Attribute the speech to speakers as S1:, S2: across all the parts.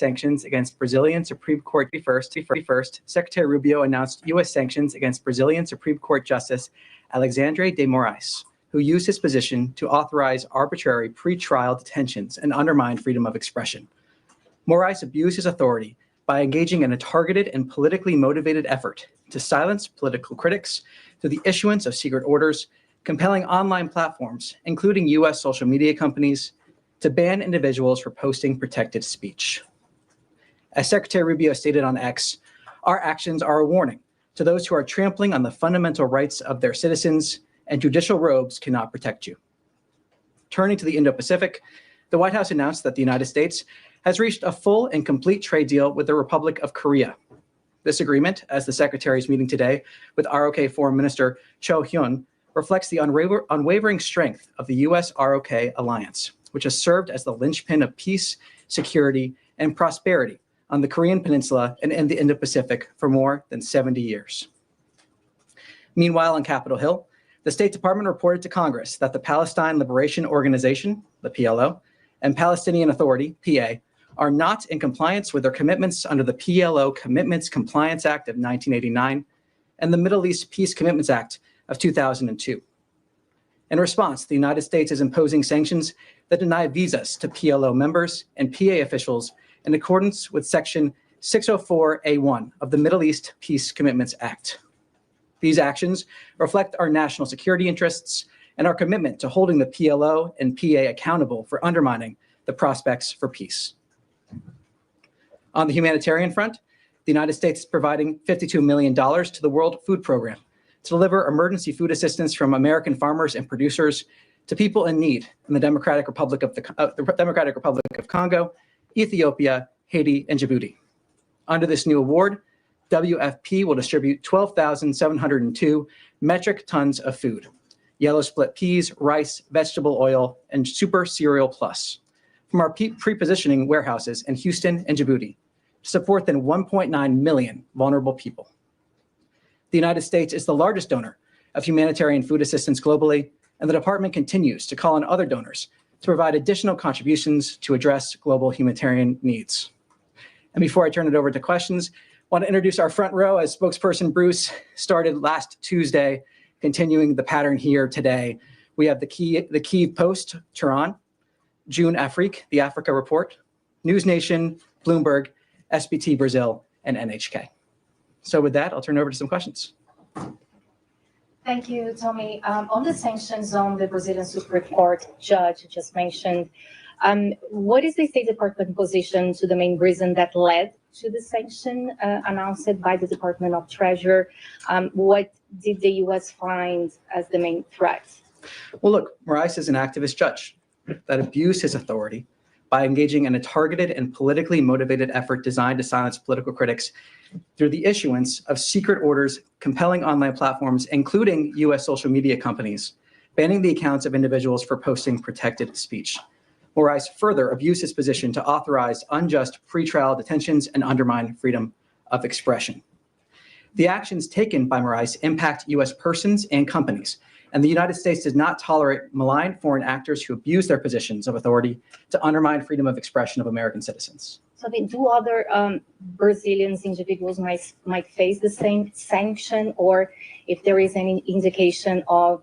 S1: sanctions against Brazilian Supreme Court. 21st, Secretary Rubio announced U.S. sanctions against Brazilian Supreme Court Justice Alexandre de Moraes, who used his position to authorize arbitrary pretrial detentions and undermine freedom of expression. Moraes abused his authority by engaging in a targeted and politically motivated effort to silence political critics through the issuance of secret orders, compelling online platforms, including U.S. social media companies, to ban individuals for posting protected speech. As Secretary Rubio stated on X, our actions are a warning to those who are trampling on the fundamental rights of their citizens, and judicial robes cannot protect you. Turning to the Indo-Pacific, the White House announced that the United States has reached a full and complete trade deal with the Republic of Korea. This agreement, as the Secretary is meeting today with ROK Foreign Minister Cho Hyun, reflects the unwavering strength of the U.S.-ROK alliance, which has served as the linchpin of peace, security, and prosperity on the Korean Peninsula and in the Indo-Pacific for more than 70 years. Meanwhile, on Capitol Hill, the State Department reported to Congress that the Palestine Liberation Organization, the PLO, and Palestinian Authority, PA, are not in compliance with their commitments under the PLO Commitments Compliance Act of 1989 and the Middle East Peace Commitments Act of 2002. In response, the United States is imposing sanctions that deny visas to PLO members and PA officials in accordance with Section 604A1 of the Middle East Peace Commitments Act. These actions reflect our national security interests and our commitment to holding the PLO and PA accountable for undermining the prospects for peace. On the humanitarian front, the United States is providing $52 million to the World Food Program to deliver emergency food assistance from American farmers and producers to people in need in the Democratic Republic of Congo, Ethiopia, Haiti, and Djibouti. Under this new award, WFP will distribute 12,702 metric tons of food, yellow split peas, rice, vegetable oil, and Super Cereal Plus from our pre-positioning warehouses in Houston and Djibouti to support than 1.9 million vulnerable people. The United States is the largest donor of humanitarian food assistance globally, and the department continues to call on other donors to provide additional contributions to address global humanitarian needs. And before I turn it over to questions, I want to introduce our front row as spokesperson Bruce started last Tuesday, continuing the pattern here today. We have the Kyiv Post, Tehran, June Afrique, the Africa Report, News Nation, Bloomberg, SBT Brazil, and NHK. So with that, I'll turn it over to some questions.
S2: Thank you, Tommy. On the sanctions on the Brazilian Supreme Court judge just mentioned, what is the State Department position to the main reason that led to the sanction announced by the Department of Treasury? What did the U.S. find as the main threat?
S1: Well, look, Moraes is an activist judge that abused his authority by engaging in a targeted and politically motivated effort designed to silence political critics through the issuance of secret orders compelling online platforms, including U.S. social media companies, banning the accounts of individuals for posting protected speech. Moraes further abused his position to authorize unjust pretrial detentions and undermine freedom of expression. The actions taken by Moraes impact U.S. persons and companies, and the United States does not tolerate malign foreign actors who abuse their positions of authority to undermine freedom of expression of American citizens.
S2: So do other Brazilian individuals might face the same sanction, or if there is any indication of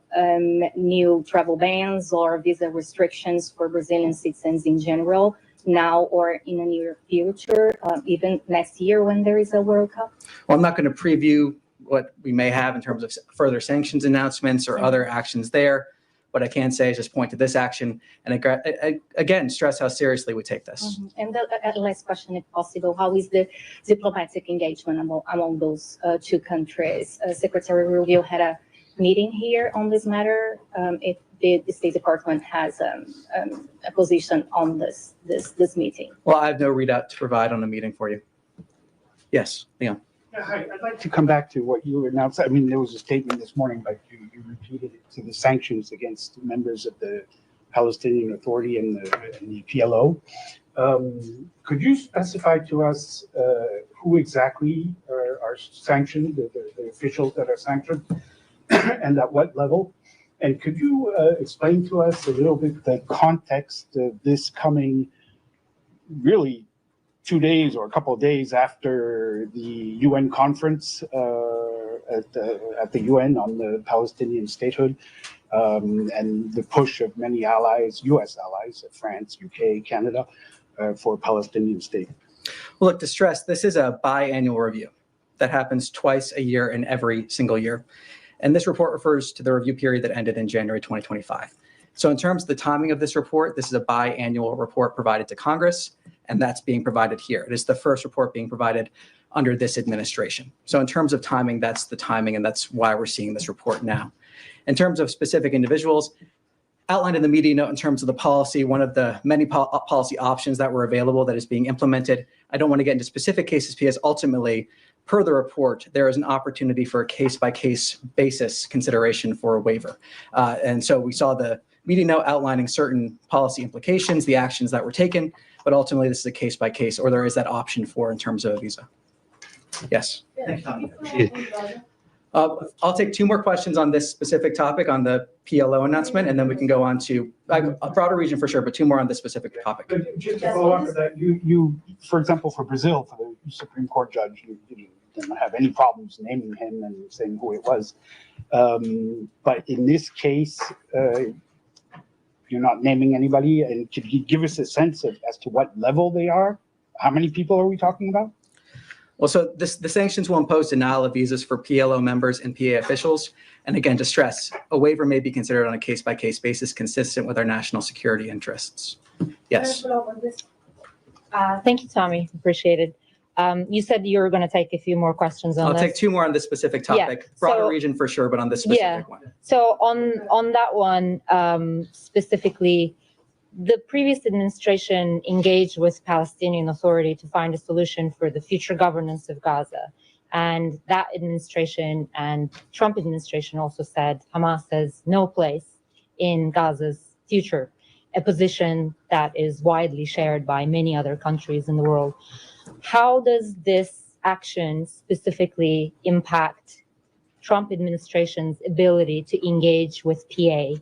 S2: new travel bans or visa restrictions for Brazilian citizens in general, now or in the near future, even next year when there is a World Cup?
S1: Well, I'm not going to preview what we may have in terms of further sanctions announcements or other actions there. What I can say is just point to this action and again, stress how seriously we take this.
S2: Mm-hmm. And the last question, if possible, how is the diplomatic engagement among those two countries? Secretary Rubio had a meeting here on this matter. If the State Department has a position on this meeting.
S1: Well, I have no readout to provide on the meeting for you. Yes, Leon.
S3: Yeah, hi. I'd like to come back to what you announced. I mean, there was a statement this morning, but you repeated it to the sanctions against members of the Palestinian Authority and the PLO. Could you specify to us who exactly are sanctioned, the officials that are sanctioned, and at what level? And could you explain to us a little bit the context of this coming really 2 days or a couple of days after the UN conference at the UN on the Palestinian statehood, and the push of many allies, U.S. allies, France, UK, Canada, for a Palestinian state.
S1: Well, look, to stress, this is a biannual review that happens twice a year in every single year. And this report refers to the review period that ended in January 2025. So in terms of the timing of this report, this is a biannual report provided to Congress, and that's being provided here. It is the first report being provided under this administration. So in terms of timing, that's the timing, and that's why we're seeing this report now. In terms of specific individuals, outlined in the media note in terms of the policy, one of the many policy options that were available that is being implemented. I don't want to get into specific cases because ultimately, per the report, there is an opportunity for a case-by-case basis consideration for a waiver. And so we saw the media note outlining certain policy implications, the actions that were taken, but ultimately this is a case-by-case, or there is that option for in terms of a visa. Yes.
S4: Thanks, Tommy.
S1: I'll take 2 more questions on this specific topic on the PLO announcement, and then we can go on to a broader region for sure, but 2 more on this specific topic.
S3: But just to follow up with that, you, for example, for Brazil, for the Supreme Court judge, you didn't have any problems naming him and saying who it was. But in this case, you're not naming anybody. And could you give us a sense of as to what level they are? How many people are we talking about?
S1: Well, so the sanctions will impose denial of visas for PLO members and PA officials. And again, to stress, a waiver may be considered on a case-by-case basis consistent with our national security interests. Yes.
S2: Thank you, Tommy. Appreciate it. You said you were going to take a few more questions on this.
S1: I'll take 2 more on this specific topic.
S2: Yeah,
S1: Broader
S2: so-
S1: region for sure, but on this specific one.
S2: So on that one, specifically, the previous administration engaged with Palestinian Authority to find a solution for the future governance of Gaza. And that administration and Trump administration also said Hamas has no place in Gaza's future, a position that is widely shared by many other countries in the world. How does this action specifically impact Trump administration's ability to engage with PA?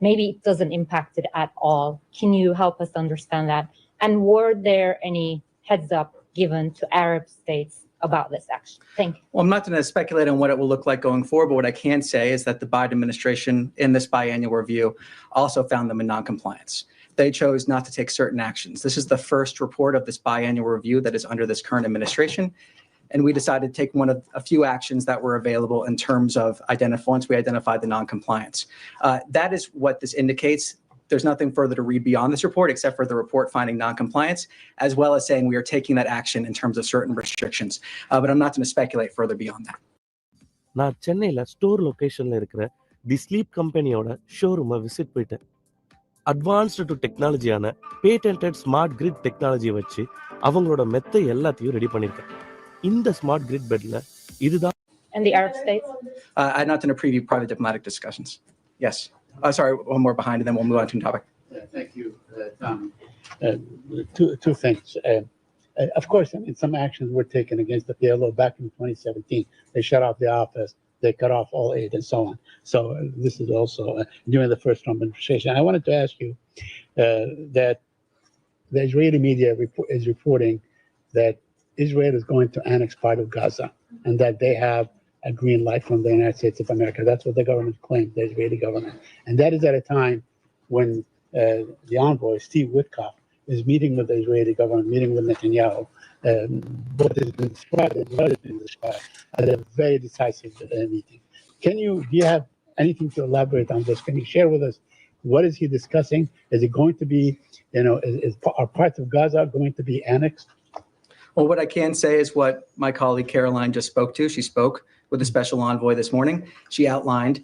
S2: Maybe it doesn't impact it at all. Can you help us understand that? And were there any heads up given to Arab states about this action? Thank you.
S1: Well, I'm not going to speculate on what it will look like going forward, but what I can say is that the Biden administration in this biannual review also found them in noncompliance. They chose not to take certain actions. This is the first report of this biannual review that is under this current administration. And we decided to take one of a few actions that were available in terms of once we identified the noncompliance. That is what this indicates. There's nothing further to read beyond this report except for the report finding noncompliance, as well as saying we are taking that action in terms of certain restrictions. But I'm not going to speculate further beyond that.
S5: நான் சென்னையில் store லொக்கேஷனில் இருக்கிற the sleep கம்பெனியோட ஷோரூமை visit போயிட்டேன். Advanced to டெக்னாலஜியான patented smart grid டெக்னாலஜியை வச்சு அவங்களோட மெத்தை எல்லாத்தையும் ரெடி பண்ணியிருக்கேன். இந்த ஸ்மார்ட் கிரிட் பெட்ல இதுதான்.
S2: And the Arab states?
S1: I'm not going to preview private diplomatic discussions. Yes. Sorry, one more behind, and then we'll move on to the topic.
S4: Thank you, Tommy.
S6: Two things. Of course, I mean, some actions were taken against the PLO back in 2017. They shut off the office, they cut off all aid, and so on. So this is also during the first Trump administration. I wanted to ask you that the Israeli media is reporting that Israel is going to annex part of Gaza and that they have a green light from the United States of America. That's what the government claims, the Israeli government. And that is at a time when the envoy, Steve Witkoff, is meeting with the Israeli government, meeting with Netanyahu. What has been described as a very decisive meeting. Do you have anything to elaborate on this? Can you share with us what is he discussing? Is it going to be, are parts of Gaza going to be annexed?
S1: Well, what I can say is what my colleague Caroline just spoke to. She spoke with the special envoy this morning. She outlined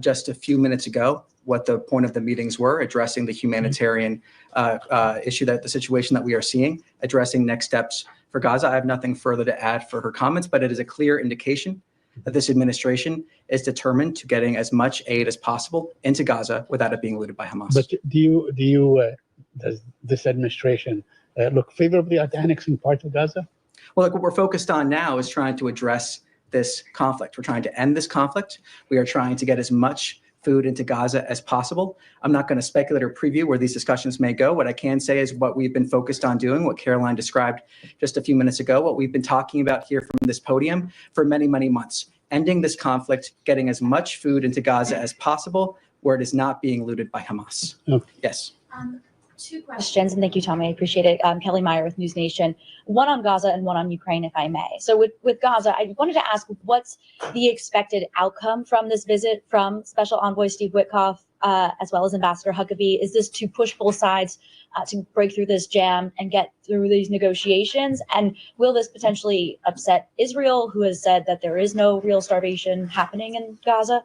S1: just a few minutes ago what the point of the meetings were, addressing the humanitarian issue, that the situation that we are seeing, addressing next steps for Gaza. I have nothing further to add for her comments, but it is a clear indication that this administration is determined to getting as much aid as possible into Gaza without it being looted by Hamas.
S6: But does this administration look favorably at annexing parts of Gaza?
S1: Well, look, what we're focused on now is trying to address this conflict. We're trying to end this conflict. We are trying to get as much food into Gaza as possible. I'm not going to speculate or preview where these discussions may go. What I can say is what we've been focused on doing, what Caroline described just a few minutes ago, what we've been talking about here from this podium for many, many months. Ending this conflict, getting as much food into Gaza as possible where it is not being looted by Hamas.
S6: Okay.
S1: Yes.
S7: Two questions, and thank you, Tommy. I appreciate it. Kelly Meyer with News Nation. One on Gaza and one on Ukraine, if I may. So with Gaza, I wanted to ask what's the expected outcome from this visit from Special Envoy Steve Witkoff, as well as Ambassador Huckabee? Is this to push both sides to break through this jam and get through these negotiations? And will this potentially upset Israel, who has said that there is no real starvation happening in Gaza?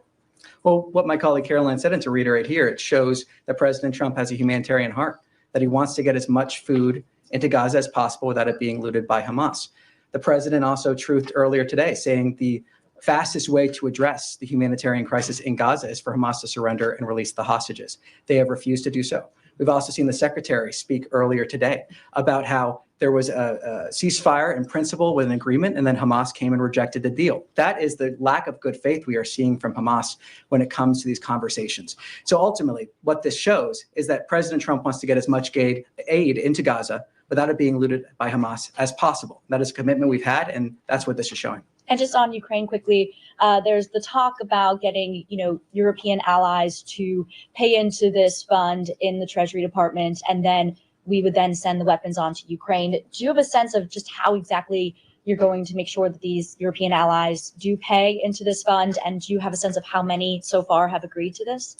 S1: Well, what my colleague Caroline said, and to reiterate here, it shows that President Trump has a humanitarian heart, that he wants to get as much food into Gaza as possible without it being looted by Hamas. The president also truthed earlier today, saying the fastest way to address the humanitarian crisis in Gaza is for Hamas to surrender and release the hostages. They have refused to do so. We've also seen the secretary speak earlier today about how there was a ceasefire in principle with an agreement, and then Hamas came and rejected the deal. That is the lack of good faith we are seeing from Hamas when it comes to these conversations. So ultimately, what this shows is that President Trump wants to get as much aid into Gaza without it being looted by Hamas as possible. That is a commitment we've had, and that's what this is showing.
S7: And just on Ukraine quickly, there's the talk about getting, European allies to pay into this fund in the Treasury Department, and then we would then send the weapons on to Ukraine. Do you have a sense of just how exactly you're going to make sure that these European allies do pay into this fund? And do you have a sense of how many so far have agreed to this?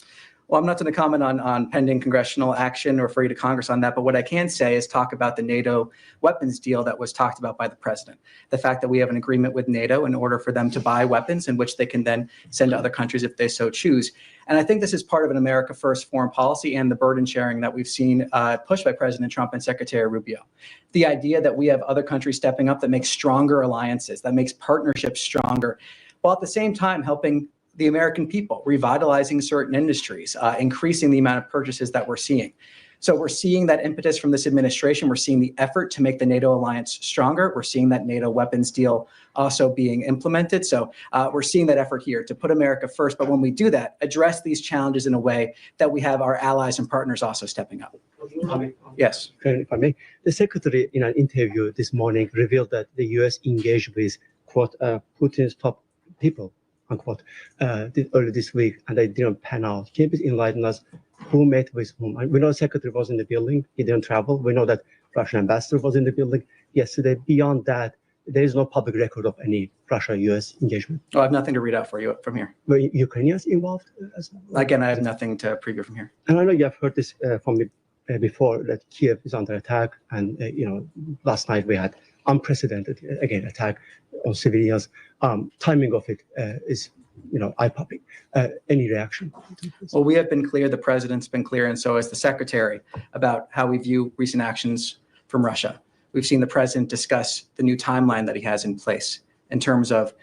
S1: Well, I'm not going to comment on pending congressional action or refer you to Congress on that. But what I can say is talk about the NATO weapons deal that was talked about by the president. The fact that we have an agreement with NATO in order for them to buy weapons in which they can then send to other countries if they so choose. And I think this is part of an America First foreign policy and the burden sharing that we've seen pushed by President Trump and Secretary Rubio. The idea that we have other countries stepping up that makes stronger alliances, that makes partnerships stronger, while at the same time helping the American people, revitalizing certain industries, increasing the amount of purchases that we're seeing. So we're seeing that impetus from this administration. We're seeing the effort to make the NATO alliance stronger. We're seeing that NATO weapons deal also being implemented. So we're seeing that effort here to put America first. But when we do that, address these challenges in a way that we have our allies and partners also stepping up. Yes.
S8: If I may, the secretary in an interview this morning revealed that the U.S. engaged with, quote, Putin's top people, unquote, early this week, and they didn't pan out. Can you please enlighten us who met with whom? We know the secretary was in the building. He didn't travel. We know that Russian ambassador was in the building yesterday. Beyond that, there is no public record of any Russia-U.S. engagement.
S1: Oh, I have nothing to read out for you from here.
S8: Were Ukrainians involved as well?
S1: Again, I have nothing to preview from here.
S8: And I know you have heard this from me before, that Kiev is under attack. And, last night we had unprecedented, again, attack on civilians. Timing of it is, eye-popping. Any reaction?
S1: Well, we have been clear, the president's been clear, and so has the secretary, about how we view recent actions from Russia. We've seen the president discuss the new timeline that he has in place in terms of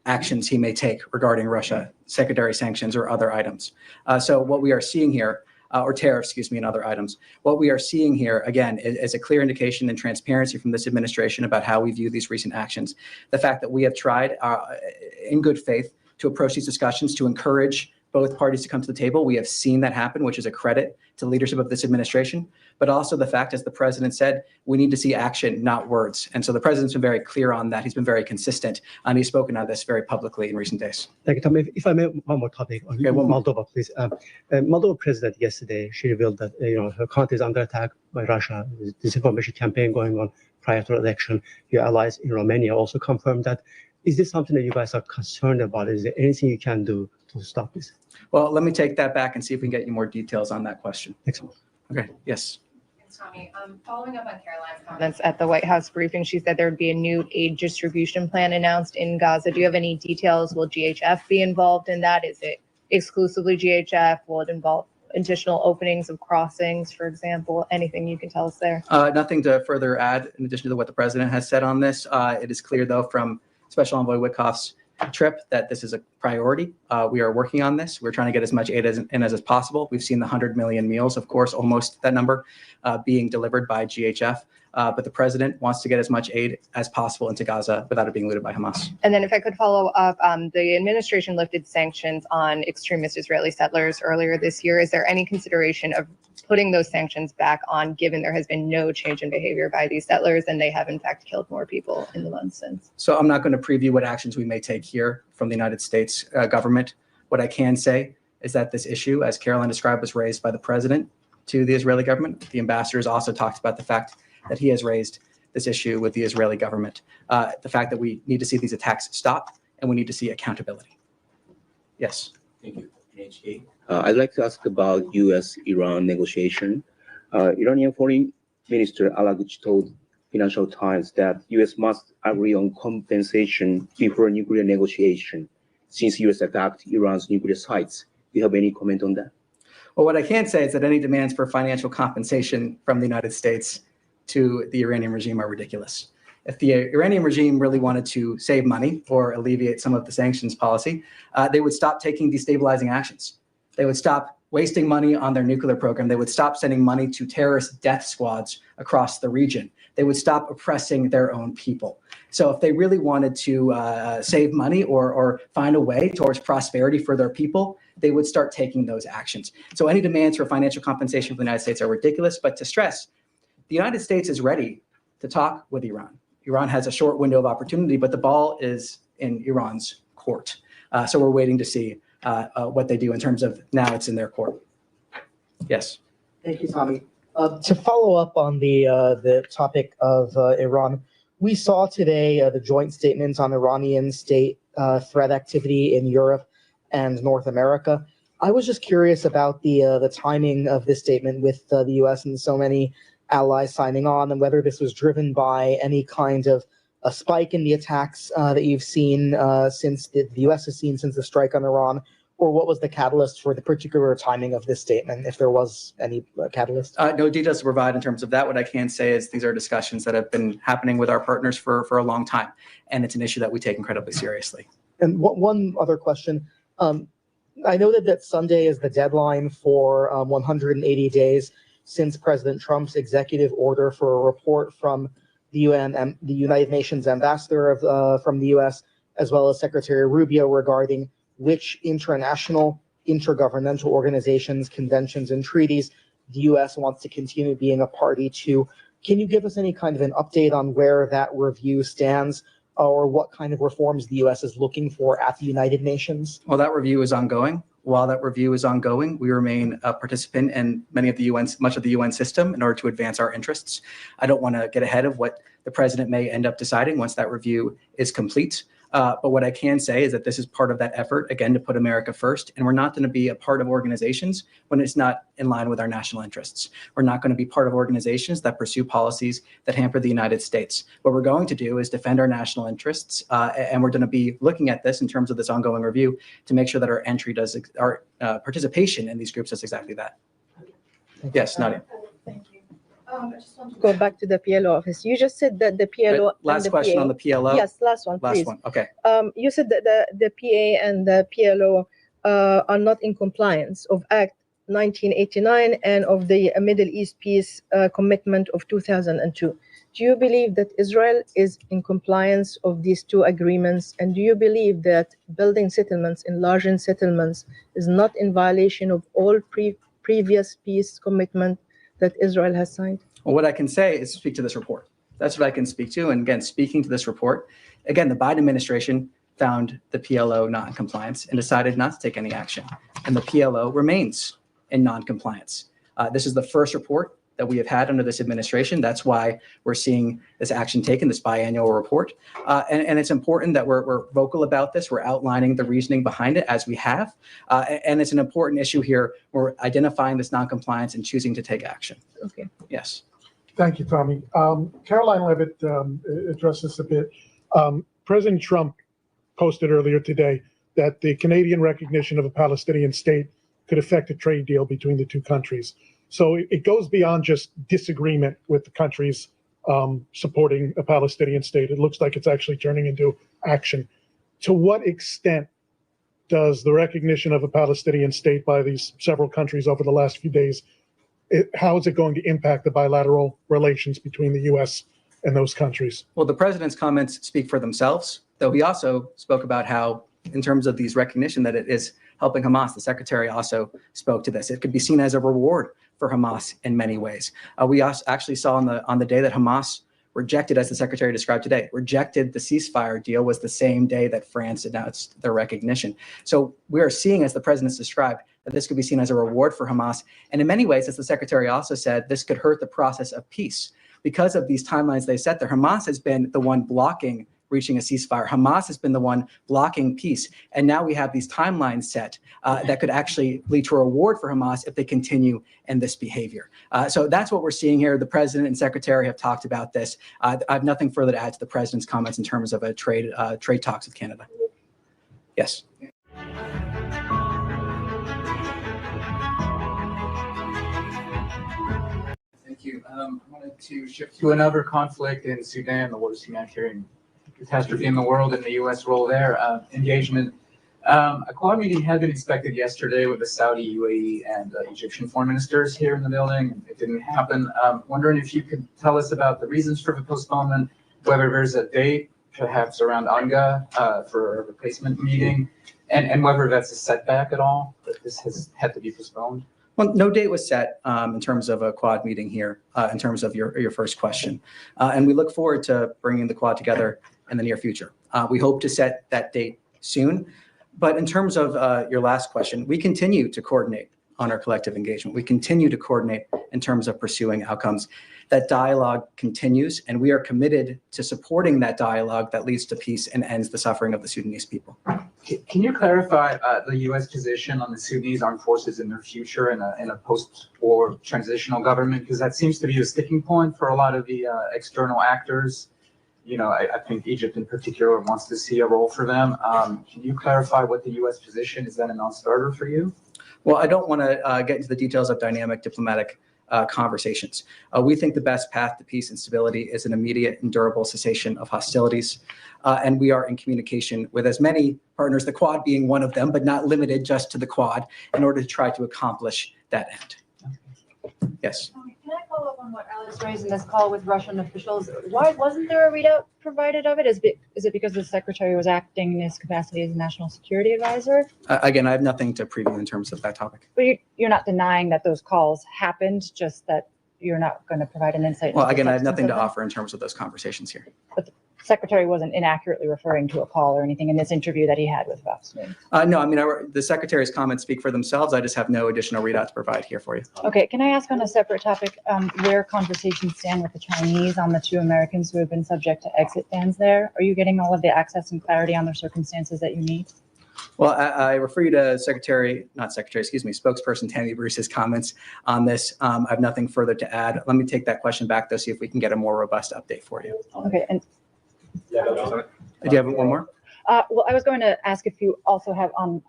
S1: actions he may take regarding Russia, secondary sanctions or other items. So what we are seeing here, or tariffs, and other items. What we are seeing here, again, is a clear indication and transparency from this administration about how we view these recent actions. The fact that we have tried in good faith to approach these discussions to encourage both parties to come to the table. We have seen that happen, which is a credit to the leadership of this administration, but also the fact, as the president said, we need to see action, not words. And so the president's been very clear on that. He's been very consistent, and he's spoken on this very publicly in recent days.
S8: Thank you, Tom. If I may, one more topic on Moldova, please. Moldova president yesterday, she revealed that her country is under attack by Russia. There's disinformation campaign going on prior to the election. Your allies in Romania also confirmed that. Is this something that you guys are concerned about? Is there anything you can do to stop this?
S1: Well, let me take that back and see if we can get you more details on that question.
S8: Excellent.
S1: Okay. Yes.
S9: Tommy, following up on Caroline's comments at the White House briefing, she said there would be a new aid distribution plan announced in Gaza. Do you have any details? Will GHF be involved in that? Is it exclusively GHF? Will it involve additional openings of crossings, for example? Anything you can tell us there?
S1: Nothing to further add in addition to what the president has said on this. It is clear, though, from Special Envoy Witkoff's trip that this is a priority. We are working on this. We're trying to get as much aid as possible. We've seen the 100 million meals, of course, almost that number being delivered by GHF. but the president wants to get as much aid as possible into Gaza without it being looted by Hamas.
S9: And then if I could follow up, the administration lifted sanctions on extremist Israeli settlers earlier this year. Is there any consideration of putting those sanctions back on, given there has been no change in behavior by these settlers and they have in fact killed more people in the months since?
S1: So I'm not going to preview what actions we may take here from the United States government. What I can say is that this issue, as Caroline described, was raised by the president to the Israeli government. The ambassador has also talked about the fact that he has raised this issue with the Israeli government, the fact that we need to see these attacks stop and we need to see accountability. Yes.
S10: Thank you. NHK. I'd like to ask about U.S.-Iran negotiation. Iranian Foreign Minister Alaguchi told Financial Times that U.S. must agree on compensation before nuclear negotiation, since U.S. attacked Iran's nuclear sites. Do you have any comment on that?
S1: Well, what I can say is that any demands for financial compensation from the United States to the Iranian regime are ridiculous. If the Iranian regime really wanted to save money or alleviate some of the sanctions policy, they would stop taking destabilizing actions. They would stop wasting money on their nuclear program. They would stop sending money to terrorist death squads across the region. They would stop oppressing their own people. So if they really wanted to save money or find a way towards prosperity for their people, they would start taking those actions. So any demands for financial compensation from the United States are ridiculous. But to stress, the United States is ready to talk with Iran. Iran has a short window of opportunity, but the ball is in Iran's court. So we're waiting to see what they do in terms of now it's in their court. Yes.
S11: Thank you, Tommy. To follow up on the topic of Iran, we saw today the joint statements on Iranian state threat activity in Europe and North America. I was just curious about the timing of this statement with the U.S. and so many allies signing on, and whether this was driven by any kind of a spike in the attacks that you've seen since the U.S. has seen since the strike on Iran, or what was the catalyst for the particular timing of this statement, if there was any catalyst?
S1: No details to provide in terms of that. What I can say is these are discussions that have been happening with our partners for a long time, and it's an issue that we take incredibly seriously.
S11: And one other question. I noted that Sunday is the deadline for 180 days since President Trump's executive order for a report from the UN and the United Nations ambassador from the U.S., as well as Secretary Rubio, regarding which international intergovernmental organizations, conventions, and treaties the U.S. wants to continue being a party to. Can you give us any kind of an update on where that review stands, or what kind of reforms the U.S. is looking for at the United Nations?
S1: Well, that review is ongoing. While that review is ongoing, we remain a participant in much of the UN system in order to advance our interests. I don't want to get ahead of what the president may end up deciding once that review is complete. But what I can say is that this is part of that effort, again, to put America first. And we're not going to be a part of organizations when it's not in line with our national interests. We're not going to be part of organizations that pursue policies that hamper the United States. What we're going to do is defend our national interests. And we're going to be looking at this in terms of this ongoing review to make sure that our participation in these groups does exactly that. Yes, Nadia.
S12: Thank you. I just want to go back to the PLO office. You just said that the PLO.
S1: Last question on the PLO.
S12: Yes, last one, please.
S1: Last one. Okay.
S12: You said that the PA and the PLO are not in compliance of Act 1989 and of the Middle East Peace Commitment of 2002. Do you believe that Israel is in compliance of these two agreements? And do you believe that building settlements, enlarging settlements, is not in violation of all previous peace commitment that Israel has signed?
S1: Well, what I can say is speak to this report. That's what I can speak to. And again, speaking to this report, again, the Biden administration found the PLO not in compliance and decided not to take any action. And the PLO remains in non-compliance. This is the first report that we have had under this administration. That's why we're seeing this action taken, this biannual report. And it's important that we're vocal about this. We're outlining the reasoning behind it as we have. And it's an important issue here. We're identifying this non-compliance and choosing to take action.
S12: Okay.
S1: Yes.
S13: Thank you, Tommy. Caroline Levitt addressed this a bit. President Trump posted earlier today that the Canadian recognition of a Palestinian state could affect a trade deal between the two countries. So it goes beyond just disagreement with the countries supporting a Palestinian state. It looks like it's actually turning into action. To what extent does the recognition of a Palestinian state by these several countries over the last few days how is it going to impact the bilateral relations between the U.S. and those countries?
S1: Well, the president's comments speak for themselves, though he also spoke about how, in terms of these recognition that it is helping Hamas, the secretary also spoke to this. It could be seen as a reward for Hamas in many ways. We also actually saw on the day that Hamas rejected, as the secretary described today, rejected the ceasefire deal was the same day that France announced their recognition. So we are seeing, as the president's described, that this could be seen as a reward for Hamas. And in many ways, as the secretary also said, this could hurt the process of peace. Because of these timelines they set there, Hamas has been the one blocking reaching a ceasefire. Hamas has been the one blocking peace. And now we have these timelines set that could actually lead to a reward for Hamas if they continue in this behavior. So that's what we're seeing here. The president and secretary have talked about this. I have nothing further to add to the president's comments in terms of a trade talks with Canada. Yes.
S4: Thank you. I wanted to shift to another conflict in Sudan, the worst humanitarian catastrophe in the world, and the U.S. role there, engagement. A Quad meeting had been expected yesterday with the Saudi, UAE, and Egyptian foreign ministers here in the building. It didn't happen. Wondering if you could tell us about the reasons for the postponement, whether there's a date, perhaps around UNGA, for a replacement meeting, and whether that's a setback at all, that this has had to be postponed.
S1: Well, no date was set in terms of a Quad meeting here, in terms of your first question. And we look forward to bringing the Quad together in the near future. We hope to set that date soon. But in terms of your last question, we continue to coordinate on our collective engagement. We continue to coordinate in terms of pursuing outcomes. That dialogue continues, and we are committed to supporting that dialogue that leads to peace and ends the suffering of the Sudanese people.
S4: Can you clarify the U.S. position on the Sudanese armed forces in their future in a post-war transitional government? Because that seems to be a sticking point for a lot of the external actors. You know, I think Egypt in particular wants to see a role for them. Can you clarify what the U.S. position is? That a non-starter for you?
S1: Well, I don't want to get into the details of dynamic diplomatic conversations. We think the best path to peace and stability is an immediate and durable cessation of hostilities. And we are in communication with as many partners, the Quad being one of them, but not limited just to the Quad, in order to try to accomplish that end. Yes.
S7: Can I follow up on what Alex raised in this call with Russian officials? Why wasn't there a readout provided of it? Is it because the secretary was acting in his capacity as a national security advisor?
S1: Again, I have nothing to preview in terms of that topic.
S7: But you're not denying that those calls happened, just that you're not going to provide an insight.
S1: Well,
S7: into the
S1: again, I have
S7: substance
S1: nothing to
S7: of them?
S1: offer in terms of those conversations here.
S7: But the secretary wasn't inaccurately referring to a call or anything in this interview that he had with Fox News.
S1: No, I mean, the secretary's comments speak for themselves. I just have no additional readout to provide here for you.
S7: Okay, can I ask on a separate topic where conversations stand with the Chinese on the 2 Americans who have been subject to exit bans there? Are you getting all of the access and clarity on their circumstances that you need?
S1: Well, I refer you to spokesperson Tammy Bruce's comments on this. I have nothing further to add. Let me take that question back, though, see if we can get a more robust update for you.
S7: Okay, and
S1: Do you have one more?
S7: well, I was going to ask if you also have on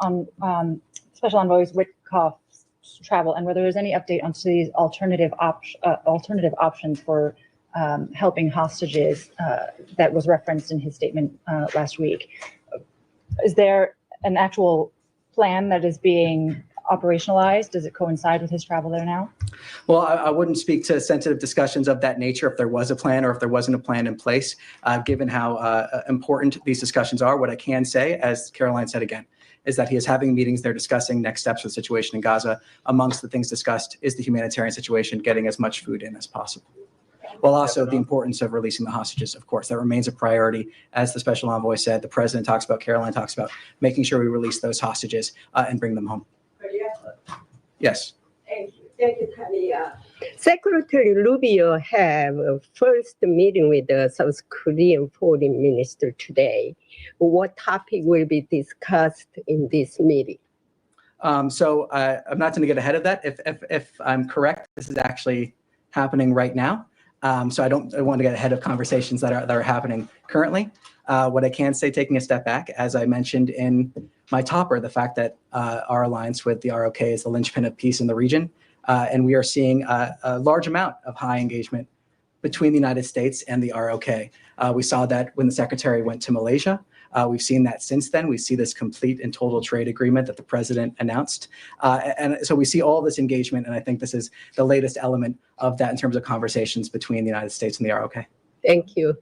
S7: Special Envoy Witkoff's travel and whether there's any update on these alternative options for helping hostages that was referenced in his statement last week. Is there an actual plan that is being operationalized? Does it coincide with his travel there now?
S1: Well, I wouldn't speak to sensitive discussions of that nature if there was a plan or if there wasn't a plan in place, given how important these discussions are. What I can say, as Caroline said again, is that he is having meetings. They're discussing next steps for the situation in Gaza. Amongst the things discussed is the humanitarian situation, getting as much food in as possible. Well, also the importance of releasing the hostages, of course, that remains a priority. As the special envoy said, the president talks about, Caroline talks about making sure we release those hostages and bring them home. Yes.
S14: Thank you, Tania. Secretary Rubio have a first meeting with the South Korean foreign minister today. What topic will be discussed in this meeting?
S1: So I'm not going to get ahead of that. If I'm correct, this is actually happening right now. So I want to get ahead of conversations that are happening currently. What I can say, taking a step back, as I mentioned in my topper, the fact that our alliance with the ROK is the linchpin of peace in the region. And we are seeing a large amount of high engagement between the United States and the ROK. We saw that when the secretary went to Malaysia. We've seen that since then. We see this complete and total trade agreement that the president announced. And so we see all this engagement, and I think this is the latest element of that in terms of conversations between the United States and the ROK.
S14: Thank you.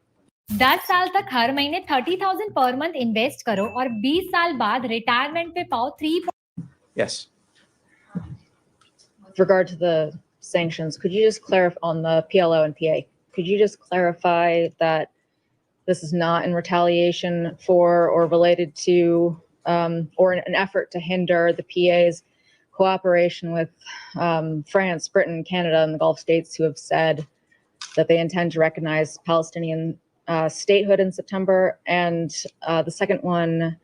S15: 10 साल तक हर महीने 30,000 per month invest करो और 20 साल बाद retirement पे पाओ 3.
S1: Yes.
S9: With regard to the sanctions, could you just clarify on the PLO and PA? Could you just clarify that this is not in retaliation for or related to or an effort to hinder the PA's cooperation with France, Britain, Canada, and the Gulf states who have said that they intend to recognize Palestinian statehood in September? And the second one,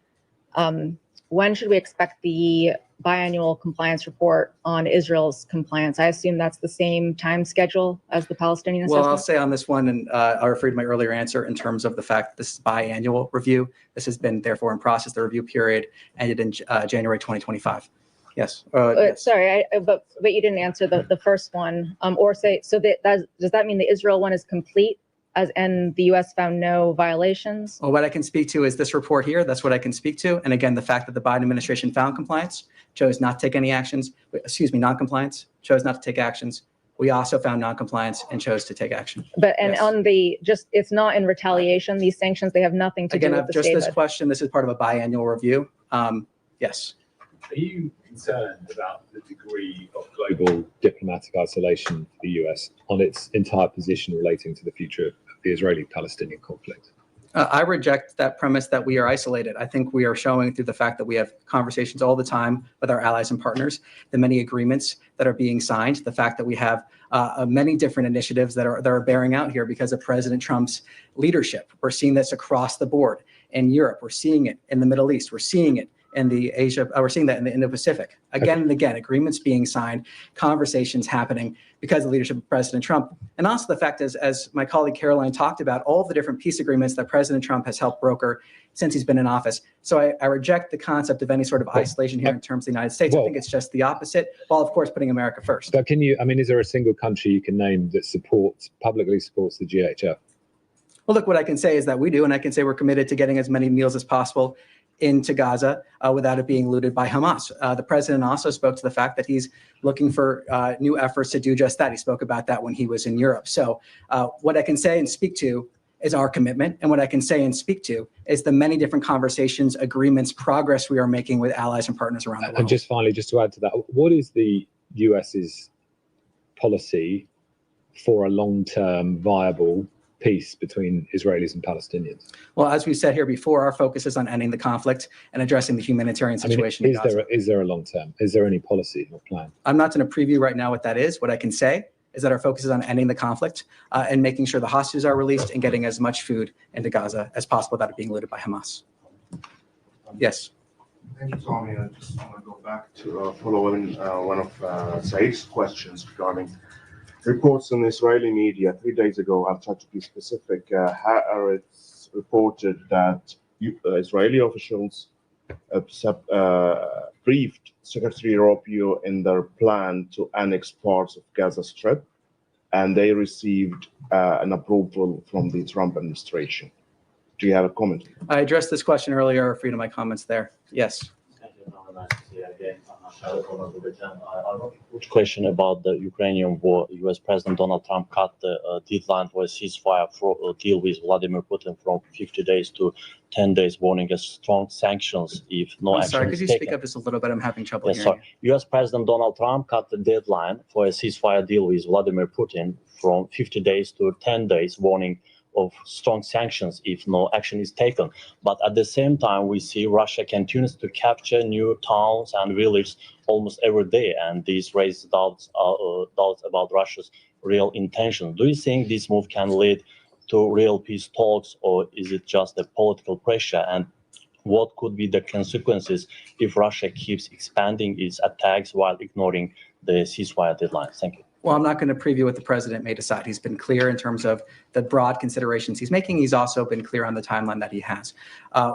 S9: when should we expect the biannual compliance report on Israel's compliance? I assume that's the same time schedule as the Palestinian assessment?
S1: Well, I'll say on this one, and I'll refer to my earlier answer in terms of the fact that this is biannual review. This has been therefore in process. The review period ended in January 2025. Yes. Yes.
S9: Sorry, but you didn't answer the first one. Or say, so does that mean the Israel one is complete? And the U.S. found no violations?
S1: Well, what I can speak to is this report here. That's what I can speak to. And again, the fact that the Biden administration found compliance, chose not to take any actions, non-compliance, chose not to take actions. We also found non-compliance and chose to take action.
S9: But, and
S1: yes.
S9: on the, it's not in retaliation, these sanctions, they have nothing to do with the
S1: just
S9: statehood.
S1: this question, this is part of a biannual review. Yes.
S16: Are you concerned about the degree of global diplomatic isolation for the US on its entire position relating to the future of the Israeli-Palestinian conflict?
S1: I reject that premise that we are isolated. I think we are showing through the fact that we have conversations all the time with our allies and partners, the many agreements that are being signed, the fact that we have many different initiatives that are bearing out here because of President Trump's leadership. We're seeing this across the board in Europe. We're seeing it in the Middle East. We're seeing it in the Asia, we're seeing that in the Indo-Pacific. Again and again, agreements being signed, conversations happening because of the leadership of President Trump. And also the fact is, as my colleague Caroline talked about, all of the different peace agreements that President Trump has helped broker since he's been in office. So I reject the concept of any sort of isolation here in terms of the United States. I think it's just the opposite, while of course putting America first.
S16: But can you, is there a single country you can name that publicly supports the GHF?
S1: Well, look, what I can say is that we do, and I can say we're committed to getting as many meals as possible into Gaza without it being looted by Hamas. The president also spoke to the fact that he's looking for new efforts to do just that. He spoke about that when he was in Europe. So what I can say and speak to is our commitment. And what I can say and speak to is the many different conversations, agreements, progress we are making with allies and partners around the world.
S16: And just finally, just to add to that, what is the US's policy for a long-term viable peace between Israelis and Palestinians?
S1: Well, as we said here before, our focus is on ending the conflict and addressing the humanitarian situation in Gaza.
S16: Is there a long term? Is there any policy or plan?
S1: I'm not going to preview right now what that is. What I can say is that our focus is on ending the conflict and making sure the hostages are released and getting as much food into Gaza as possible without it being looted by Hamas. Yes.
S17: Thank you, Tommy. I just want to go back to following one of Said's questions regarding reports in Israeli media 3 days ago. I'll try to be specific. Haaretz reported that Israeli officials briefed Secretary Rubio in their plan to annex parts of Gaza Strip, and they received an approval from the Trump administration. Do you have a comment?
S1: I addressed this question earlier. Refer to my comments there. Yes.
S18: Question about the Ukrainian war. U.S. President Donald Trump cut the deadline for a ceasefire deal with Vladimir Putin from 50 days to 10 days, warning of strong sanctions if no action is taken.
S1: Sorry, could you speak up just a little bit? I'm having trouble hearing you.
S18: U.S. President Donald Trump cut the deadline for a ceasefire deal with Vladimir Putin from 50 days to 10 days, warning of strong sanctions if no action is taken. But at the same time, we see Russia continues to capture new towns and villages almost every day, and these raise doubts about Russia's real intention. Do you think this move can lead to real peace talks, or is it just a political pressure? And what could be the consequences if Russia keeps expanding its attacks while ignoring the ceasefire deadline? Thank you.
S1: Well, I'm not going to preview what the president may decide. He's been clear in terms of the broad considerations he's making. He's also been clear on the timeline that he has.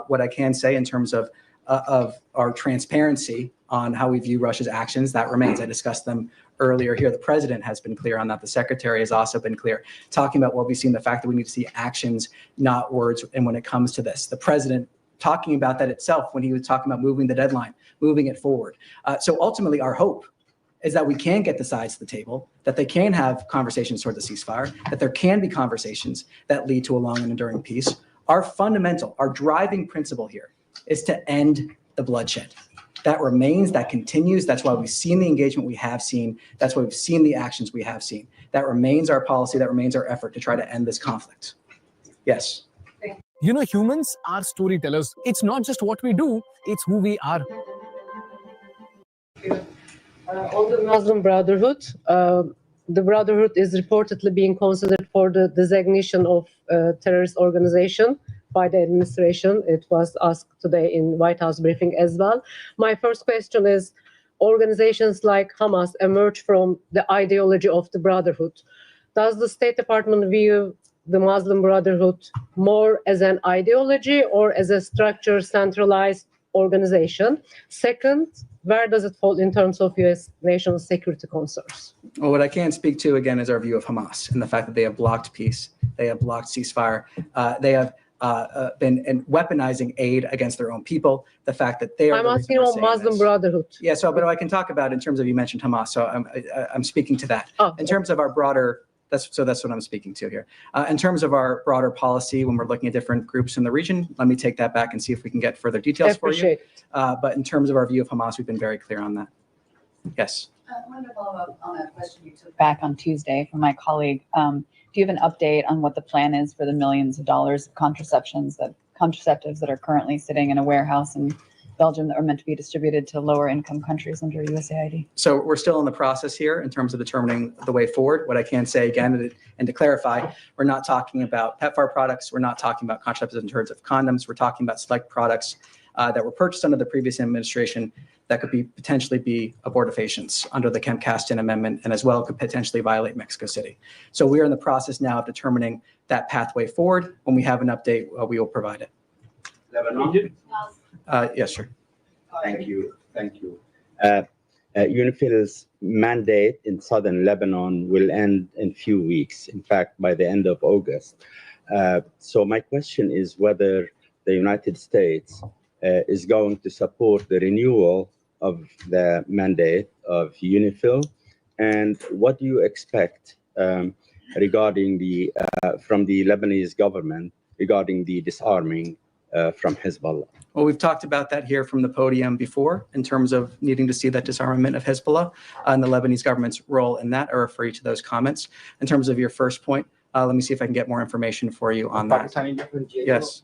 S1: What I can say in terms of our transparency on how we view Russia's actions, that remains. I discussed them earlier here. The president has been clear on that. The secretary has also been clear, talking about what we've seen, the fact that we need to see actions, not words. And when it comes to this, the president talking about that itself when he was talking about moving the deadline, moving it forward. So ultimately, our hope is that we can get the sides to the table, that they can have conversations toward the ceasefire, that there can be conversations that lead to a long and enduring peace. Our fundamental, our driving principle here is to end the bloodshed. That remains, that continues. That's why we've seen the engagement we have seen. That's why we've seen the actions we have seen. That remains our policy. That remains our effort to try to end this conflict. Yes.
S19: You know, humans are storytellers. It's not just what we do, it's who we are.
S20: On the Muslim Brotherhood, the Brotherhood is reportedly being considered for the designation of terrorist organization by the administration. It was asked today in White House briefing as well. My first question is, organizations like Hamas emerge from the ideology of the Brotherhood. Does the State Department view the Muslim Brotherhood more as an ideology or as a structured, centralized organization? Second, where does it fall in terms of U.S. national security concerns?
S1: Well, what I can speak to, again, is our view of Hamas and the fact that they have blocked peace, they have blocked ceasefire, they have been weaponizing aid against their own people, the fact that they are—
S20: I'm asking about Muslim Brotherhood.
S1: Yeah, so, but I can talk about in terms of, you mentioned Hamas, so I'm speaking to that.
S20: Oh,
S1: in terms of our broader— That's what I'm speaking to here. In terms of our broader policy, when we're looking at different groups in the region, let me take that back and see if we can get further details for you. But in terms of our view of Hamas, we've been very clear on that. Yes.
S21: I wanted to follow up on a question you took back on Tuesday from my colleague. Do you have an update on what the plan is for the millions of dollars of contraceptives that are currently sitting in a warehouse in Belgium that are meant to be distributed to lower income countries under USAID?
S1: So we're still in the process here in terms of determining the way forward. What I can say again, and to clarify, we're not talking about PEPFAR products. We're not talking about contraceptives in terms of condoms. We're talking about select products that were purchased under the previous administration that could potentially be abortifacients under the Kemp-Kasten Amendment, and as well could potentially violate Mexico City. So we are in the process now of determining that pathway forward. When we have an update, we will provide it.
S22: Lebanon?
S1: Yes, sir.
S22: Thank you. Thank you. UNIFIL's mandate in southern Lebanon will end in a few weeks, in fact, by the end of August. So my question is whether the United States is going to support the renewal of the mandate of UNIFIL, and what do you expect regarding from the Lebanese government regarding the disarming from Hezbollah?
S1: Well, we've talked about that here from the podium before in terms of needing to see that disarmament of Hezbollah and the Lebanese government's role in that. I refer you to those comments. In terms of your first point, let me see if I can get more information for you on that. Yes.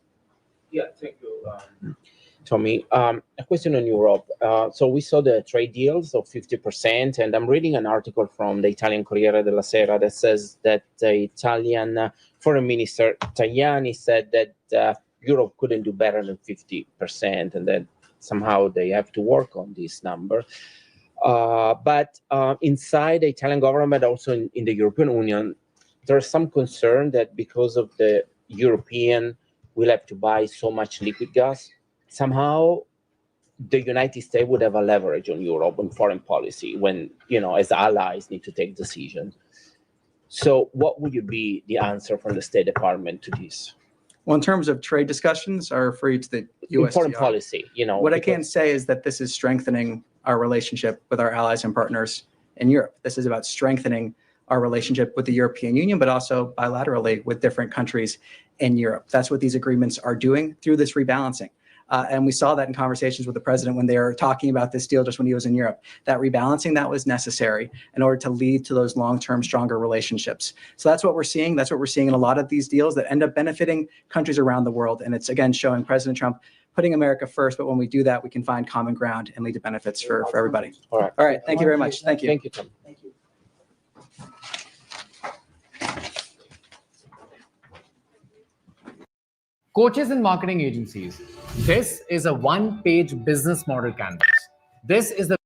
S23: Yeah, thank you, Tommy. A question on Europe. So we saw the trade deals of 50%, and I'm reading an article from the Italian Corriere della Sera that says that the Italian Foreign Minister Tajani said that Europe couldn't do better than 50%, and that somehow they have to work on this number. But inside the Italian government, also in the European Union, there's some concern that because of the European will have to buy so much liquid gas, somehow the United States would have a leverage on Europe on foreign policy when, as allies need to take decisions. So what would be the answer from the State Department to this?
S1: Well, in terms of trade discussions, I refer you to the USTR.
S23: Foreign policy,
S1: What I can say is that this is strengthening our relationship with our allies and partners in Europe. This is about strengthening our relationship with the European Union, but also bilaterally with different countries in Europe. That's what these agreements are doing through this rebalancing. And we saw that in conversations with the president when they were talking about this deal just when he was in Europe. That rebalancing that was necessary in order to lead to those long-term, stronger relationships. So that's what we're seeing. That's what we're seeing in a lot of these deals that end up benefiting countries around the world. And it's, again, showing President Trump putting America first. But when we do that, we can find common ground and lead to benefits for everybody. All right. Thank you very much. Thank you.
S23: Thank you, Tom.
S1: Thank you.
S19: Coaches and marketing agencies. This is a one-page business model canvas. This is the